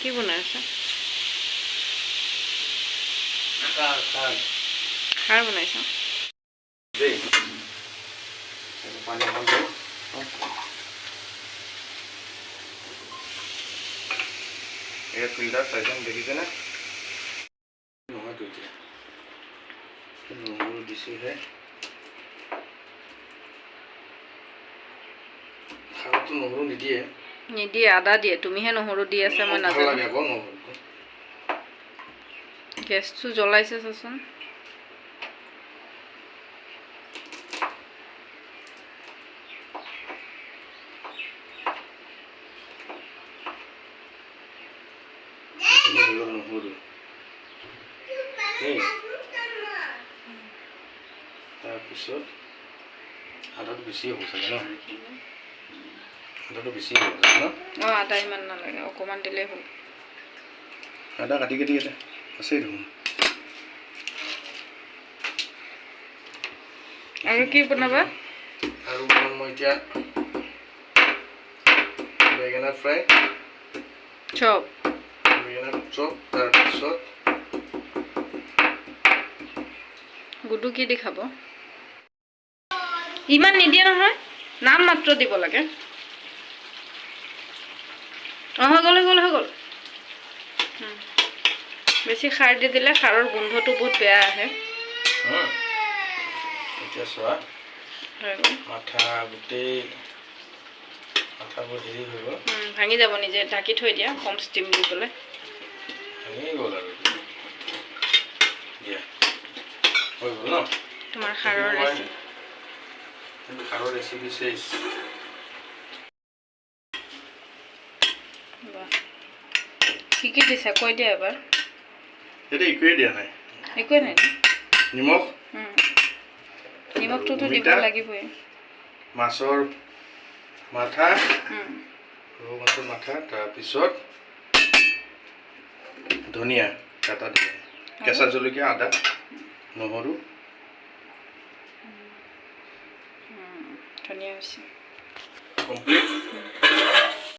কি বনাইছা? খাৰ বনাইছা? পানী অকণ দিওঁ। এই ফিল্টাৰ চাইজন দেখিছেনে? নহয়তো এতিয়া নহৰু দিছোঁহে। খাৰটো নহৰু নিদিয়ে। নিদিয়ে, আদা দিয়ে। তুমিহে নহৰু দি আছা, মই নাজানো। গেছটো জ্বলাইছে চাচোন। তাৰপিছত আদাটো বেছি হ'ব চাগে ন? আদাটো বেছি হ'ব চাগে ন? অঁ, আদা ইমান নালাগে, অকণমান দিলেই হ'ল। আদা কাটি কাটি আছেই দেখোন। আৰু কি বনাবা? আৰু বনাম মই এতিয়া বেঙেনা ফ্ৰাই, চপ। বেঙেনা চপ। তাৰপিছত গুডু কি দি খাব? ইমান নিদিয়ে নহয়, নাম মাত্ৰ দিব লাগে। অঁ, হৈ গ'ল হৈ গ'ল হৈ গ'ল। বেছি খাৰ দি দিলে খাৰৰ গোন্ধটো বহুত বেয়া আহে। এতিয়া চোৱা, মাথা গোটেই মাথাবোৰ হেৰি হৈ গ'ল। ভাঙি যাব নিজে, ঢাকি থৈ দিয়া কম ষ্টিম দি পেলাই। ভাঙি গ'ল আৰু দিয়া হৈ গ'ল ন তোমাৰ খাৰৰ ৰেচিপি। খাৰৰ ৰেচিপি চেছ। কি কি দিছা কৈ দিয়া এবাৰ। সেইটো একোৱেই দিয়া নাই। একোৱে নাই। নিমখ, নিমখটোতো দিব লাগিবই। মাছৰ মাথা, ৰৌ মাছৰ মাথা, তাৰপিছত ধনিয়া, কাটা ধনিয়া, কেঁচা জলকীয়া, আদা, নহৰু। ধনিয়া হৈছে কমপ্লিট।